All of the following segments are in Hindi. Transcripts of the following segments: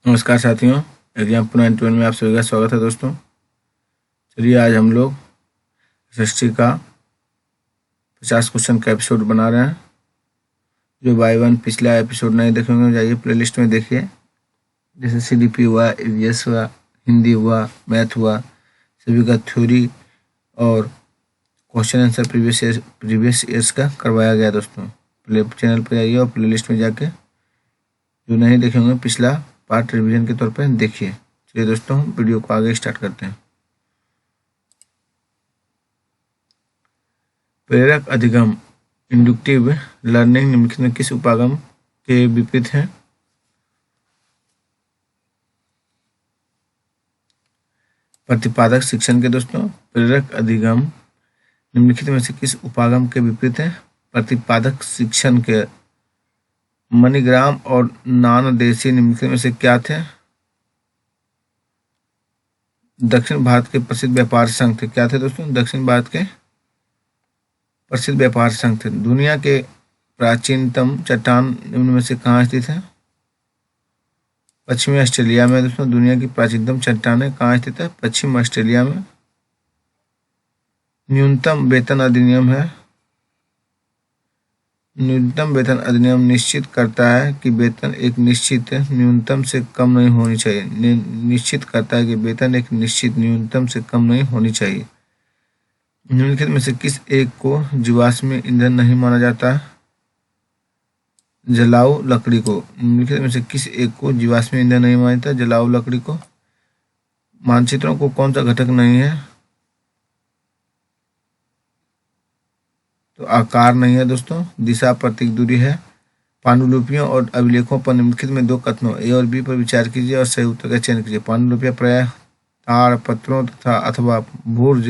नमस्कार साथियों, एग्जाम 9-12 में आप सभी का स्वागत है दोस्तों। चलिए आज हम लोग एसएसटी का 50 क्वेश्चन का एपिसोड बना रहे हैं। जो बाय वन पिछला एपिसोड नहीं देखेंगे जाइए प्लेलिस्ट में देखिए। जैसे सीडीपी हुआ, ईवीएस हुआ, हिंदी हुआ, मैथ हुआ, सभी का थ्योरी और क्वेश्चन आंसर प्रीवियस ईयर्स का करवाया गया दोस्तों। चैनल पर जाइए और प्लेलिस्ट में जाके जो नहीं देखेंगे पिछला पार्ट रिवीजन के तौर पर देखिए। चलिए दोस्तों वीडियो को आगे स्टार्ट करते हैं। प्रेरक अधिगम इंडक्टिव लर्निंग निम्नलिखित में किस उपागम के विपरीत है? प्रतिपादक शिक्षण के दोस्तों। प्रेरक अधिगम निम्नलिखित में से किस उपागम के विपरीत है? प्रतिपादक शिक्षण के। मनीग्राम और नानदेशी निम्नलिखित में से क्या थे? दक्षिण भारत के प्रसिद्ध व्यापार संघ थे। क्या थे दोस्तों? दक्षिण भारत के प्रसिद्ध व्यापार संघ थे। दुनिया के प्राचीनतम चट्टान निम्न में से कहाँ स्थित है? पश्चिमी ऑस्ट्रेलिया में दोस्तों। दुनिया की प्राचीनतम चट्टानें कहाँ स्थित है? पश्चिम ऑस्ट्रेलिया में। न्यूनतम वेतन अधिनियम है। न्यूनतम वेतन अधिनियम निश्चित करता है कि वेतन एक निश्चित न्यूनतम से कम नहीं होनी चाहिए। निश्चित करता है कि वेतन एक निश्चित न्यूनतम से कम नहीं होनी चाहिए। निम्नलिखित में से किस एक को जीवाश्म ईंधन नहीं माना जाता? जलाऊ लकड़ी को। निम्नलिखित में से किस एक को जीवाश्म ईंधन नहीं माना जाता? जलाऊ लकड़ी को। मानचित्रों को कौन सा घटक नहीं है? तो आकार नहीं है दोस्तों। दिशा प्रतीक दूरी है। पांडुलिपियों और अभिलेखों पर निम्नलिखित में दो कथनों ए और बी पर विचार कीजिए और सही उत्तर का चयन कीजिए। पांडुलिपियां प्रायः ताड़ पत्रों तथा अथवा भूर्ज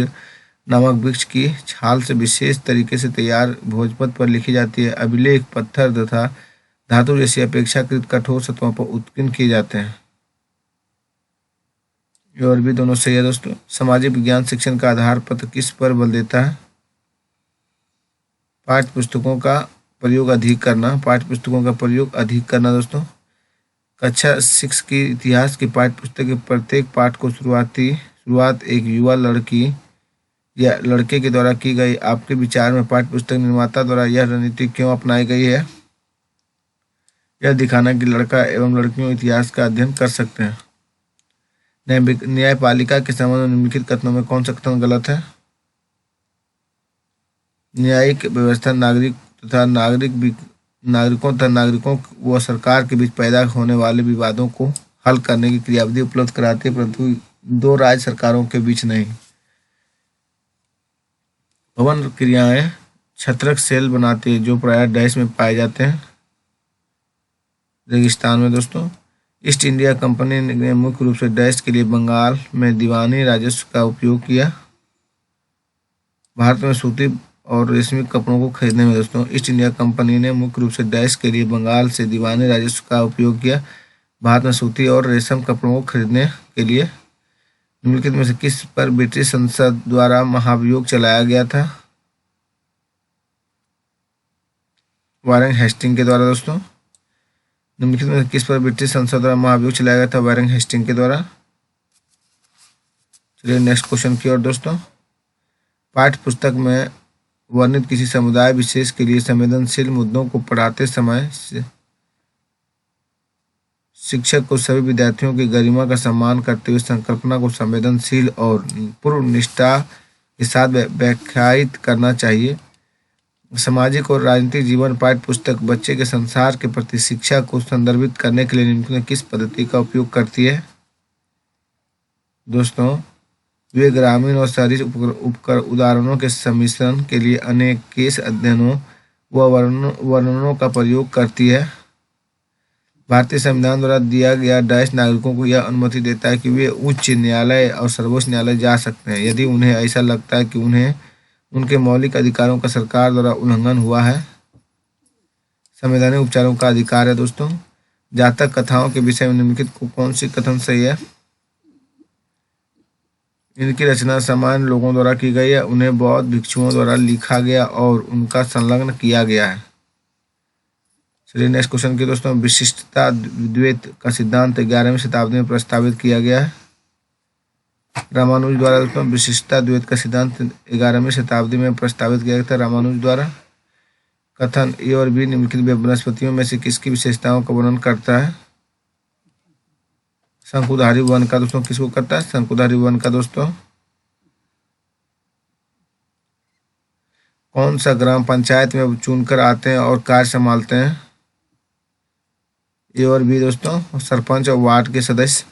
नामक वृक्ष की छाल से विशेष तरीके से तैयार भोजपत्र पर लिखी जाती है। अभिलेख पत्थर तथा धातु जैसी अपेक्षाकृत कठोर सतहों पर उत्कीर्ण किए जाते हैं। ए और बी दोनों सही है दोस्तों। सामाजिक विज्ञान शिक्षण का आधार पत्र किस पर बल देता है? पाठ्य पुस्तकों का प्रयोग अधिक करना। पाठ्य पुस्तकों का प्रयोग अधिक करना दोस्तों। कक्षा 6 की इतिहास की पाठ्य पुस्तक के प्रत्येक पाठ को शुरुआत एक युवा लड़की या लड़के के द्वारा की गई। आपके विचार में पाठ्य पुस्तक निर्माता द्वारा यह रणनीति क्यों अपनाई गई है? यह दिखाना कि लड़का एवं लड़कियों इतिहास का अध्ययन कर सकते हैं। न्यायपालिका के संबंध में निम्नलिखित कथनों में कौन सा कथन गलत है? न्यायिक व्यवस्था नागरिकों तथा नागरिकों व सरकार के बीच पैदा होने वाले विवादों को हल करने की क्रियाविधि उपलब्ध कराती है, परंतु दो राज्य सरकारों के बीच नहीं। भवन क्रियाएं छत्रक सेल बनाती है जो प्रायः डैश में पाए जाते हैं। रेगिस्तान में दोस्तों। ईस्ट इंडिया कंपनी ने मुख्य रूप से डैश के लिए बंगाल में दीवानी राजस्व का उपयोग किया। भारत में सूती और रेशमी कपड़ों को खरीदने में दोस्तों ईस्ट इंडिया कंपनी ने मुख्य रूप से डैश के लिए बंगाल से दीवानी राजस्व का उपयोग किया। भारत में सूती और रेशम कपड़ों को खरीदने के लिए निम्नलिखित में से किस पर ब्रिटिश संसद द्वारा महाभियोग चलाया गया था? वारेन हेस्टिंग के द्वारा दोस्तों। निम्नलिखित में से किस पर ब्रिटिश संसद द्वारा महाभियोग चलाया गया था? वारेन हेस्टिंग के द्वारा। चलिए नेक्स्ट क्वेश्चन की ओर दोस्तों। पाठ्य पुस्तक में वर्णित किसी समुदाय विशेष के लिए संवेदनशील मुद्दों को पढ़ाते समय शिक्षक को सभी विद्यार्थियों की गरिमा का सम्मान करते हुए संकल्पना को संवेदनशील और पूर्ण निष्ठा के साथ व्याख्यायित करना चाहिए। सामाजिक और राजनीतिक जीवन पाठ्य पुस्तक बच्चे के संसार के प्रति शिक्षा को संदर्भित करने के लिए निम्नलिखित किस पद्धति का उपयोग करती है? दोस्तों वे ग्रामीण और शहरी उदाहरणों के सम्मिश्रण के लिए अनेक केस अध्ययनों व वर्णनों का प्रयोग करती है। भारतीय संविधान द्वारा दिया गया डैश नागरिकों को यह अनुमति देता है कि वे उच्च न्यायालय और सर्वोच्च न्यायालय जा सकते हैं यदि उन्हें ऐसा लगता है कि उन्हें उनके मौलिक अधिकारों का सरकार द्वारा उल्लंघन हुआ है। संवैधानिक उपचारों का अधिकार है दोस्तों। जातक कथाओं के विषय में निम्नलिखित को कौन सी कथन सही है? इनकी रचना सामान्य लोगों द्वारा की गई है। उन्हें बौद्ध भिक्षुओं द्वारा लिखा गया और उनका संलग्न किया गया है। चलिए नेक्स्ट क्वेश्चन की दोस्तों, विशिष्टता द्वैत का सिद्धांत 11वीं शताब्दी में प्रस्तावित किया गया है। रामानुज द्वारा दोस्तों विशिष्टता द्वैत का सिद्धांत 11वीं शताब्दी में प्रस्तावित किया गया था रामानुज द्वारा। कथन ए और बी निम्नलिखित वनस्पतियों में से किसकी विशेषताओं का वर्णन करता है? शंकुधारी वन का दोस्तों किसको करता है? शंकुधारी वन का दोस्तों। कौन सा ग्राम पंचायत में चुनकर आते हैं और कार्य संभालते हैं? ए और बी दोस्तों, सरपंच और वार्ड के सदस्य।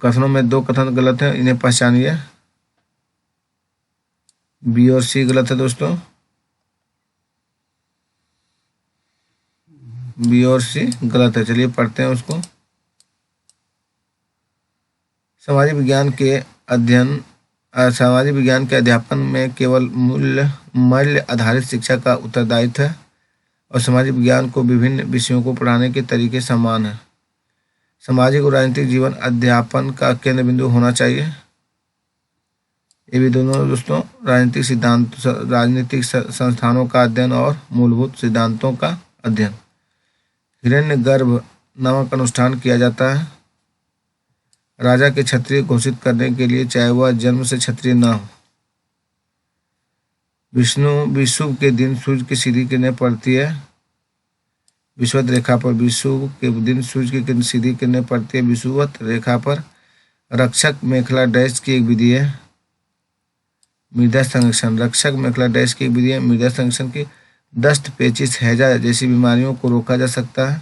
कथनों में दो कथन गलत हैं, इन्हें पहचानिए। बी और सी गलत है दोस्तों, बी और सी गलत है। चलिए पढ़ते हैं उसको। सामाजिक विज्ञान के अध्यापन में केवल मूल्य आधारित शिक्षा का उत्तरदायित्व है और सामाजिक विज्ञान को विभिन्न विषयों को पढ़ाने के तरीके समान हैं। सामाजिक और राजनीतिक जीवन अध्यापन का केंद्र बिंदु होना चाहिए। ये भी दोनों दोस्तों राजनीतिक संस्थानों का अध्ययन और मूलभूत सिद्धांतों का अध्ययन। हिरण्यगर्भ नामक अनुष्ठान किया जाता है राजा के क्षत्रिय घोषित करने के लिए, चाहे वह जन्म से क्षत्रिय न हो। विषुव के दिन सूर्य की सीधी किरणें पड़ती है विषुवत रेखा पर। विषुव के दिन सूर्य की सीधी किरणें पड़ती है विषुवत रेखा पर। रक्षक मेखला डैश की एक विधि है मृदा संरक्षण। रक्षक मेखला डैश की एक विधि है मृदा संरक्षण की। दस्त, पेचिश, हैजा जैसी बीमारियों को रोका जा सकता है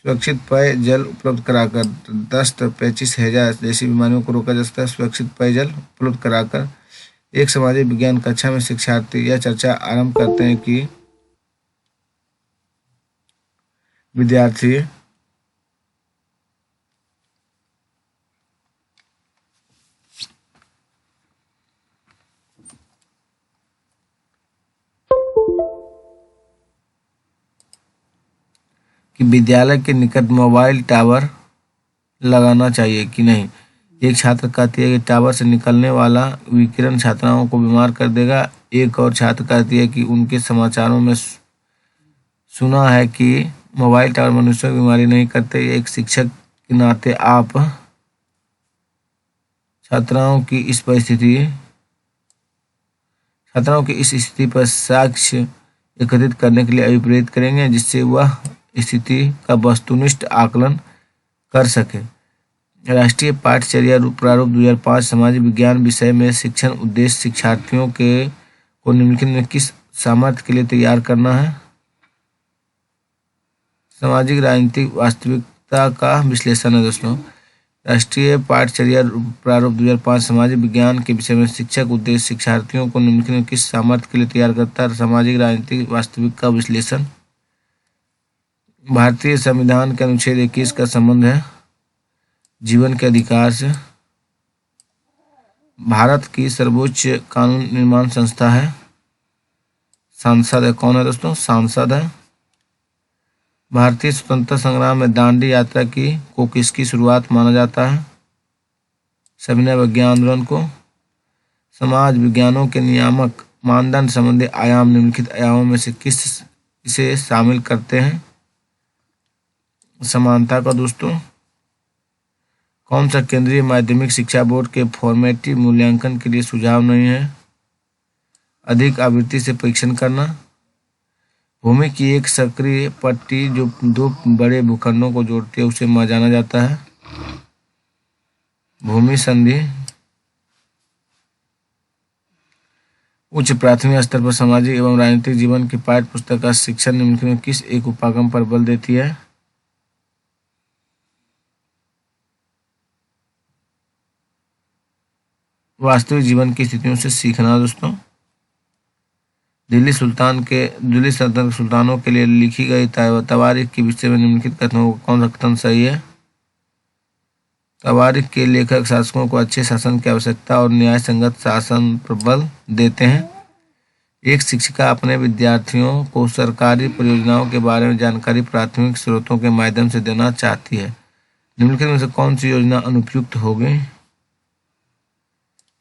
सुरक्षित पेय जल उपलब्ध कराकर। दस्त, पेचिश, हैजा जैसी बीमारियों को रोका जा सकता है सुरक्षित पेयजल उपलब्ध कराकर। एक सामाजिक विज्ञान कक्षा में शिक्षार्थी यह चर्चा आरंभ करते हैं कि विद्यार्थी कि विद्यालय के निकट मोबाइल टावर लगाना चाहिए कि नहीं। एक छात्र कहती है कि टावर से निकलने वाला विकिरण छात्राओं को बीमार कर देगा। एक और छात्र कहती है कि उनके समाचारों में सुना है कि मोबाइल टावर मनुष्यों की बीमारी नहीं करते। एक शिक्षक के नाते आप छात्राओं की इस स्थिति पर साक्ष्य एकत्रित करने के लिए अभिप्रेरित करेंगे जिससे वह स्थिति का वस्तुनिष्ठ आकलन कर सके। राष्ट्रीय पाठ्यचर्या प्रारूप 2005 सामाजिक विज्ञान विषय में शिक्षण उद्देश्य शिक्षार्थियों को निम्नलिखित में किस सामर्थ्य के लिए तैयार करना है? सामाजिक राजनीतिक वास्तविकता का विश्लेषण है दोस्तों। राष्ट्रीय पाठ्यचर्या प्रारूप 2005 सामाजिक विज्ञान के विषय में शिक्षक उद्देश्य शिक्षार्थियों को निम्नलिखित में किस सामर्थ्य के लिए तैयार करता है? सामाजिक राजनीतिक वास्तविकता का विश्लेषण। भारतीय संविधान के अनुच्छेद 21 का संबंध है जीवन के अधिकार से। भारत की सर्वोच्च कानून निर्माण संस्था है सांसद है। कौन है दोस्तों? सांसद है। भारतीय स्वतंत्रता संग्राम में दांडी यात्रा को किसकी शुरुआत माना जाता है? सविनय अवज्ञा आंदोलन को। समाज विज्ञानों के नियामक मानदंड संबंधी आयाम निम्नलिखित आयामों में से इसे शामिल करते हैं? समानता का दोस्तों। कौन सा केंद्रीय माध्यमिक शिक्षा बोर्ड के फॉर्मेटिव मूल्यांकन के लिए सुझाव नहीं है? अधिक आवृत्ति से परीक्षण करना। भूमि की एक सक्रिय पट्टी जो दो बड़े भूखंडों को जोड़ती है उसे जाना जाता है भूमि संधि। उच्च प्राथमिक स्तर पर सामाजिक एवं राजनीतिक जीवन की पाठ्य पुस्तक का शिक्षण निम्नलिखित में किस एक उपागम पर बल देती है? वास्तविक जीवन की स्थितियों से सीखना दोस्तों। दिल्ली सल्तनत के सुल्तानों के लिए लिखी गई तवारीख के विषय में निम्नलिखित कथनों को कौन सा कथन सही है? तवारीख के लेखक शासकों को अच्छे शासन की आवश्यकता और न्याय संगत शासन पर बल देते हैं। एक शिक्षिका अपने विद्यार्थियों को सरकारी परियोजनाओं के बारे में जानकारी प्राथमिक स्रोतों के माध्यम से देना चाहती है। निम्नलिखित में से कौन सी योजना अनुपयुक्त होगी?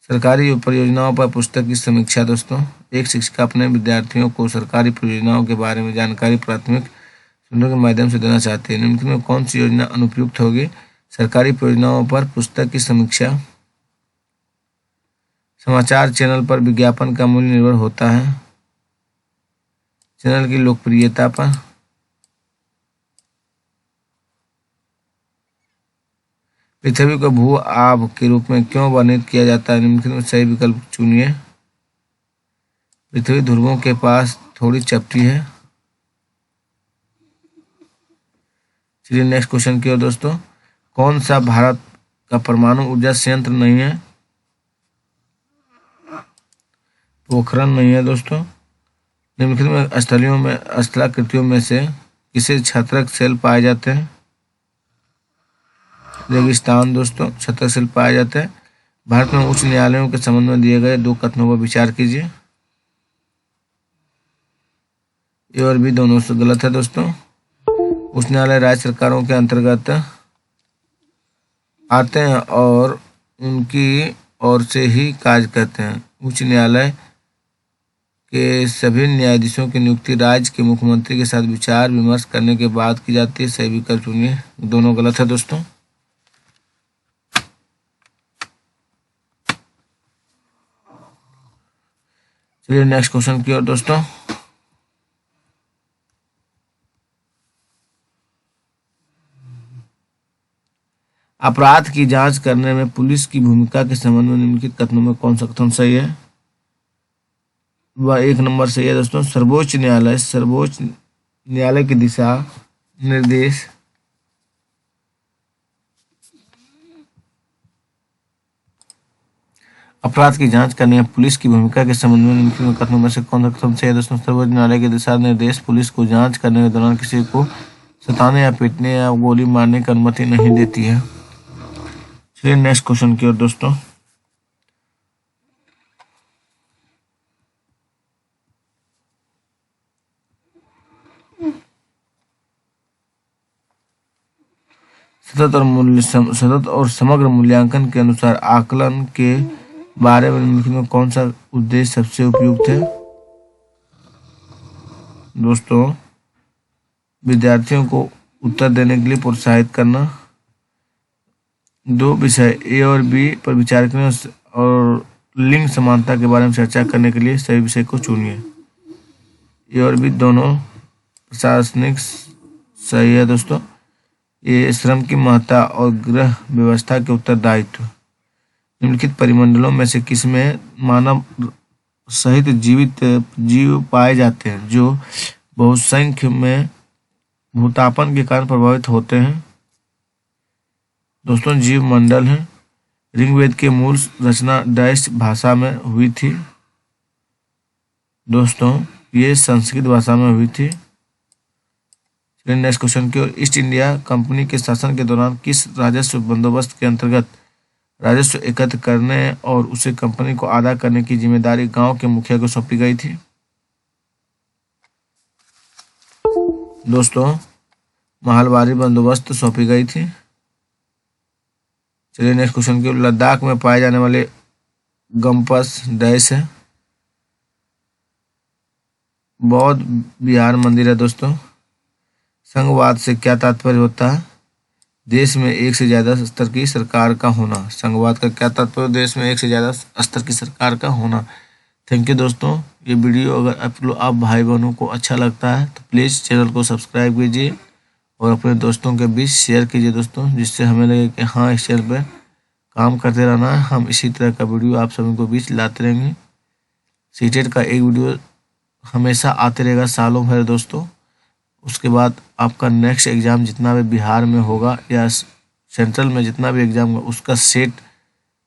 सरकारी परियोजनाओं पर पुस्तक की समीक्षा दोस्तों। एक शिक्षिका अपने विद्यार्थियों को सरकारी परियोजनाओं के बारे में जानकारी प्राथमिक सुनने के माध्यम से देना चाहते हैं। निम्नलिखित में कौन सी योजना अनुपयुक्त होगी? सरकारी परियोजनाओं पर पुस्तक की समीक्षा। समाचार चैनल पर विज्ञापन का मूल्य निर्भर होता है चैनल की लोकप्रियता पर। पृथ्वी को भू आब के रूप में क्यों वर्णित किया जाता है? निम्नलिखित में सही विकल्प चुनिए। पृथ्वी ध्रुवों के पास थोड़ी चपटी है। चलिए नेक्स्ट क्वेश्चन की ओर दोस्तों। कौन सा भारत का परमाणु ऊर्जा संयंत्र नहीं है? पोखरण नहीं है दोस्तों। निम्नलिखित में स्थलियों में स्थलाकृतियों में से किसे छत्रक सेल पाए जाते हैं? रेगिस्तान दोस्तों छत्रक सेल पाए जाते हैं। भारत में उच्च न्यायालयों के संबंध में दिए गए 2 कथनों पर विचार कीजिए। ए और बी दोनों से गलत है दोस्तों। उच्च न्यायालय राज्य सरकारों के अंतर्गत आते हैं और उनकी ओर से ही कार्य करते हैं। उच्च न्यायालय के सभी न्यायाधीशों की नियुक्ति राज्य के मुख्यमंत्री के साथ विचार विमर्श करने के बाद की जाती है। सही विकल्प चुनिए। दोनों गलत है दोस्तों। चलिए नेक्स्ट क्वेश्चन की ओर दोस्तों। अपराध की जांच करने में पुलिस की भूमिका के संबंध में निम्नलिखित कथनों में कौन सा कथन सही है? वह 1 नंबर सही है दोस्तों। सर्वोच्च न्यायालय की दिशा निर्देश अपराध की जांच करने में पुलिस की भूमिका के संबंध में निम्नलिखित कथनों में से कौन सा कथन सही है दोस्तों? सर्वोच्च न्यायालय के दिशा निर्देश पुलिस को जांच करने के दौरान किसी को सताने या पीटने या गोली मारने की अनुमति नहीं देती है। चलिए नेक्स्ट क्वेश्चन की ओर दोस्तों। सतत और समग्र मूल्यांकन के अनुसार आकलन के बारे में निम्नलिखित में कौन सा उद्देश्य सबसे उपयुक्त है? दोस्तों विद्यार्थियों को उत्तर देने के लिए प्रोत्साहित करना। 2 विषय ए और बी पर विचार करने और लिंग समानता के बारे में चर्चा करने के लिए सही विषय को चुनिए। ए और बी दोनों प्रशासनिक सही है दोस्तों। ये श्रम की महत्ता और गृह व्यवस्था के उत्तरदायित्व। निम्नलिखित परिमंडलों में से किसमें मानव सहित जीवित जीव पाए जाते हैं जो बहुसंख्य में भूतापन के कारण प्रभावित होते हैं? दोस्तों जीव मंडल है। ऋग्वेद के मूल रचना डैश भाषा में हुई थी दोस्तों, ये संस्कृत भाषा में हुई थी। नेक्स्ट क्वेश्चन की ओर। ईस्ट इंडिया कंपनी के शासन के दौरान किस राजस्व बंदोबस्त के अंतर्गत राजस्व एकत्र करने और उसे कंपनी को अदा करने की जिम्मेदारी गांव के मुखिया को सौंपी गई थी? दोस्तों महलबारी बंदोबस्त सौंपी गई थी। चलिए नेक्स्ट क्वेश्चन की ओर। लद्दाख में पाए जाने वाले गम्पस डैश है बौद्ध विहार मंदिर है दोस्तों। संघवाद से क्या तात्पर्य होता है? देश में एक से ज्यादा स्तर की सरकार का होना। संघवाद का क्या तात्पर्य? देश में एक से ज्यादा स्तर की सरकार का होना। थैंक यू दोस्तों। ये वीडियो अगर आप भाई बहनों को अच्छा लगता है तो प्लीज़ चैनल को सब्सक्राइब कीजिए और अपने दोस्तों के बीच शेयर कीजिए दोस्तों, जिससे हमें लगे कि हाँ इस चैनल पर काम करते रहना है। हम इसी तरह का वीडियो आप सभी को बीच लाते रहेंगे। सीटेट का एक वीडियो हमेशा आते रहेगा सालों भर दोस्तों। उसके बाद आपका नेक्स्ट एग्ज़ाम जितना भी बिहार में होगा या सेंट्रल में जितना भी एग्ज़ाम होगा उसका सेट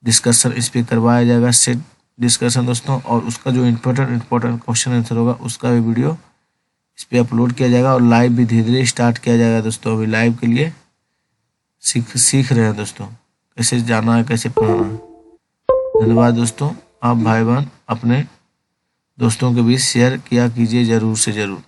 डिस्कशन इस पर करवाया जाएगा। सेट डिस्कशन दोस्तों, और उसका जो इम्पोर्टेंट क्वेश्चन आंसर होगा उसका भी वीडियो इस पर अपलोड किया जाएगा और लाइव भी धीरे धीरे स्टार्ट किया जाएगा दोस्तों। अभी लाइव के लिए सीख रहे हैं दोस्तों, कैसे जाना है कैसे पढ़ना है। धन्यवाद दोस्तों। आप भाई बहन अपने दोस्तों के बीच शेयर किया कीजिए ज़रूर से ज़रूर।